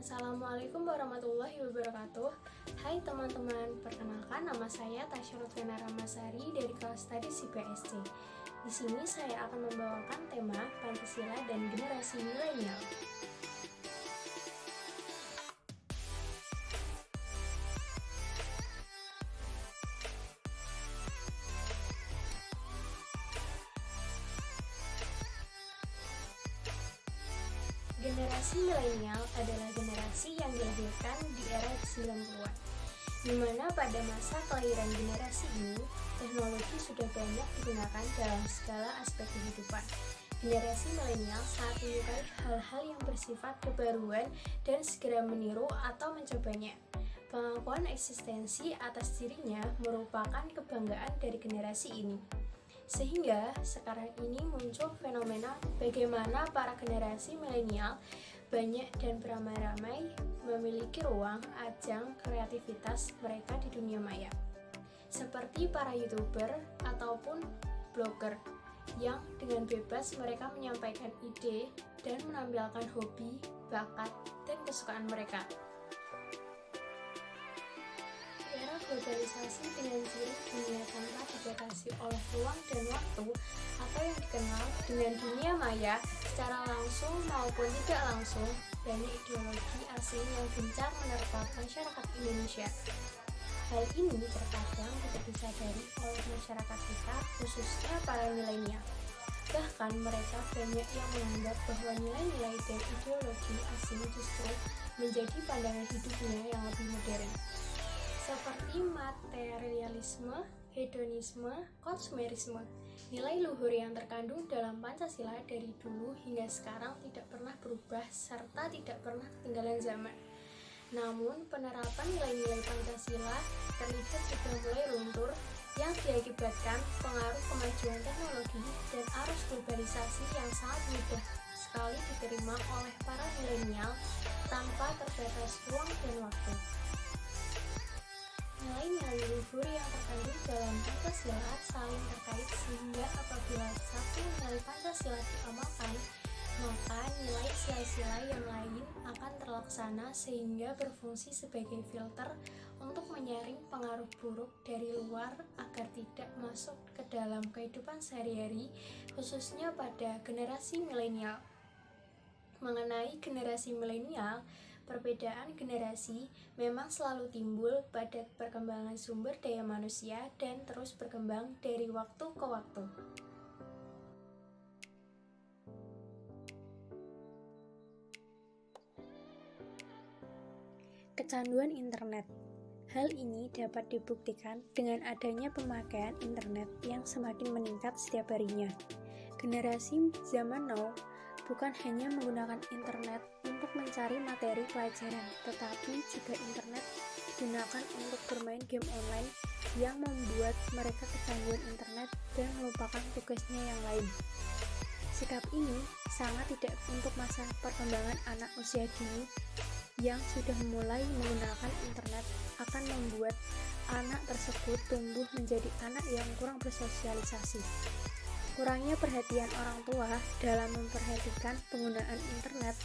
Assalamualaikum warahmatullahi wabarakatuh. Hai teman-teman, perkenalkan nama saya Tasya Lutfena Ramasari dari kelas Tadi IPSC. Di sini saya akan membawakan tema Pancasila dan Generasi Milenial. Generasi milenial adalah generasi yang dilahirkan di era 90-an, di mana pada masa kelahiran generasi ini, teknologi sudah banyak digunakan dalam segala aspek kehidupan. Generasi milenial sangat menyukai hal-hal yang bersifat kebaruan dan segera meniru atau mencobanya. Pengakuan eksistensi atas dirinya merupakan kebanggaan dari generasi ini. Sehingga sekarang ini muncul fenomena bagaimana para generasi milenial banyak dan beramai-ramai memiliki ruang ajang kreativitas mereka di dunia maya. Seperti para YouTuber ataupun blogger yang dengan bebas mereka menyampaikan ide dan menampilkan hobi, bakat, dan kesukaan mereka. Globalisasi dengan ciri dunia tanpa dibatasi oleh ruang dan waktu atau yang dikenal dengan dunia maya secara langsung maupun tidak langsung, banyak ideologi asing yang gencar menerpa masyarakat Indonesia. Hal ini terkadang tidak disadari oleh masyarakat kita, khususnya para milenial. Bahkan mereka banyak yang menganggap bahwa nilai-nilai dan ideologi asing justru menjadi pandangan hidupnya yang lebih modern, seperti materialisme, hedonisme, konsumerisme. Nilai luhur yang terkandung dalam Pancasila dari dulu hingga sekarang tidak pernah berubah serta tidak pernah ketinggalan zaman. Namun, penerapan nilai-nilai Pancasila terlihat sudah mulai luntur yang diakibatkan pengaruh kemajuan teknologi dan arus globalisasi yang sangat mudah sekali diterima oleh para milenial tanpa terbatas ruang dan waktu. Nilai-nilai luhur yang terkandung dalam Pancasila saling terkait sehingga apabila satu nilai Pancasila diamalkan, maka nilai sila-sila yang lain akan terlaksana sehingga berfungsi sebagai filter untuk menyaring pengaruh buruk dari luar agar tidak masuk ke dalam kehidupan sehari-hari, khususnya pada generasi milenial. Mengenai generasi milenial, perbedaan generasi memang selalu timbul pada perkembangan sumber daya manusia dan terus berkembang dari waktu ke waktu. Kecanduan internet. Hal ini dapat dibuktikan dengan adanya pemakaian internet yang semakin meningkat setiap harinya. Generasi zaman now bukan hanya menggunakan internet untuk mencari materi pelajaran, tetapi juga internet digunakan untuk bermain game online yang membuat mereka kecanduan internet dan melupakan tugasnya yang lain. Sikap ini sangat tidak untuk masa perkembangan anak usia dini yang sudah mulai menggunakan internet akan membuat anak tersebut tumbuh menjadi anak yang kurang bersosialisasi. Kurangnya perhatian orang tua dalam memperhatikan penggunaan internet,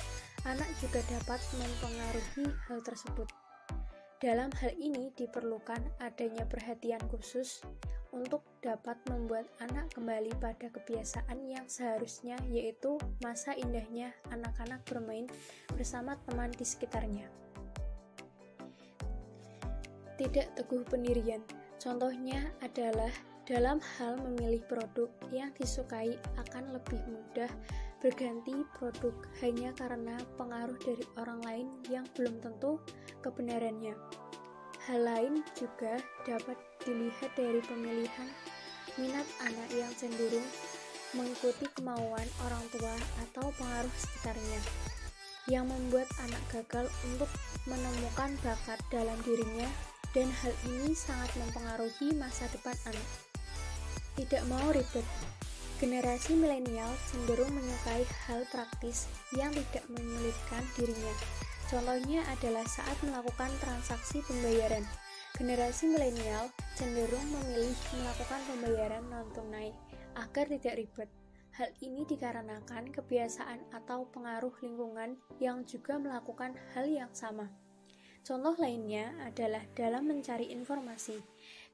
anak juga dapat mempengaruhi hal tersebut. Dalam hal ini diperlukan adanya perhatian khusus untuk dapat membuat anak kembali pada kebiasaan yang seharusnya, yaitu masa indahnya anak-anak bermain bersama teman di sekitarnya. Tidak teguh pendirian. Contohnya adalah dalam hal memilih produk yang disukai akan lebih mudah berganti produk hanya karena pengaruh dari orang lain yang belum tentu kebenarannya. Hal lain juga dapat dilihat dari pemilihan minat anak yang cenderung mengikuti kemauan orang tua atau pengaruh sekitarnya, yang membuat anak gagal untuk menemukan bakat dalam dirinya, dan hal ini sangat mempengaruhi masa depan anak. Tidak mau ribet. Generasi milenial cenderung menyukai hal praktis yang tidak menyulitkan dirinya. Contohnya adalah saat melakukan transaksi pembayaran. Generasi milenial cenderung memilih melakukan pembayaran non-tunai agar tidak ribet. Hal ini dikarenakan kebiasaan atau pengaruh lingkungan yang juga melakukan hal yang sama. Contoh lainnya adalah dalam mencari informasi.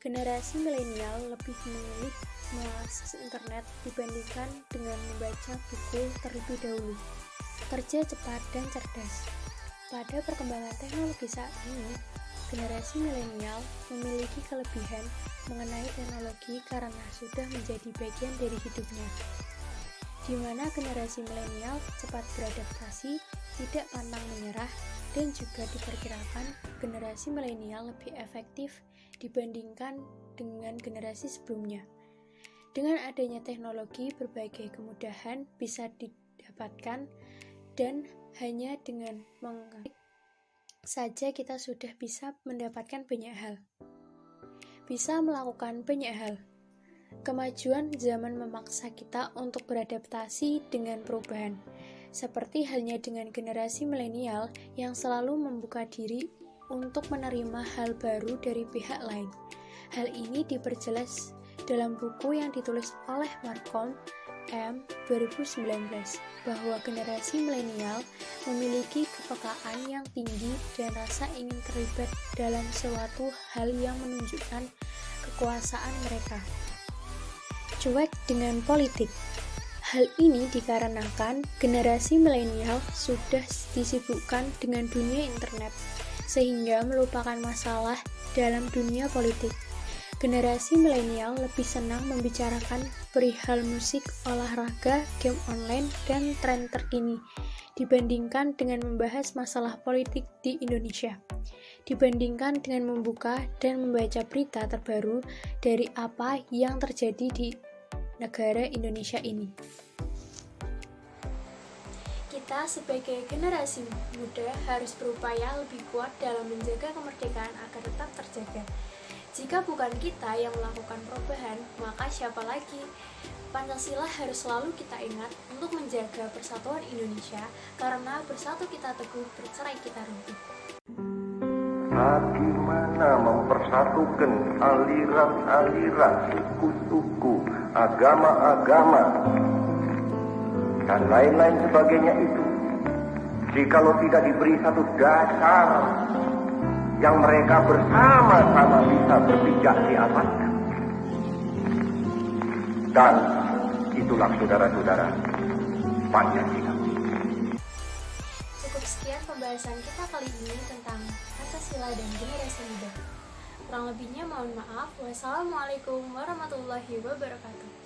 Generasi milenial lebih memilih mengakses internet dibandingkan dengan membaca buku terlebih dahulu. Kerja cepat dan cerdas. Pada perkembangan teknologi saat ini, generasi milenial memiliki kelebihan mengenai teknologi karena sudah menjadi bagian dari hidupnya. Di mana generasi milenial cepat beradaptasi, tidak pantang menyerah, dan juga diperkirakan generasi milenial lebih efektif dibandingkan dengan generasi sebelumnya. Dengan adanya teknologi, berbagai kemudahan bisa didapatkan dan hanya dengan mengklik saja kita sudah bisa mendapatkan banyak hal. Bisa melakukan banyak hal. Kemajuan zaman memaksa kita untuk beradaptasi dengan perubahan, seperti halnya dengan generasi milenial yang selalu membuka diri untuk menerima hal baru dari pihak lain. Hal ini diperjelas dalam buku yang ditulis oleh Malcolm M. 2019, bahwa generasi milenial memiliki kepekaan yang tinggi dan rasa ingin terlibat dalam suatu hal yang menunjukkan kekuasaan mereka. Cuek dengan politik. Hal ini dikarenakan generasi milenial sudah disibukkan dengan dunia internet, sehingga melupakan masalah dalam dunia politik. Generasi milenial lebih senang membicarakan perihal musik, olahraga, game online, dan tren terkini, dibandingkan dengan membahas masalah politik di Indonesia. Dibandingkan dengan membuka dan membaca berita terbaru dari apa yang terjadi di negara Indonesia ini. Kita sebagai generasi muda harus berupaya lebih kuat dalam menjaga kemerdekaan agar tetap terjaga. Jika bukan kita yang melakukan perubahan, maka siapa lagi? Pancasila harus selalu kita ingat untuk menjaga persatuan Indonesia, karena bersatu kita teguh, bercerai kita runtuh. Bagaimana mempersatukan aliran-aliran, suku-suku, agama-agama, dan lain-lain sebagainya itu, jikalau tidak diberi satu dasar yang mereka bersama-sama bisa berpijak di atasnya. Dan itulah saudara-saudara Pancasila. Cukup sekian pembahasan kita kali ini tentang Pancasila dan generasi muda. Kurang lebihnya mohon maaf. Wassalamualaikum warahmatullahi wabarakatuh.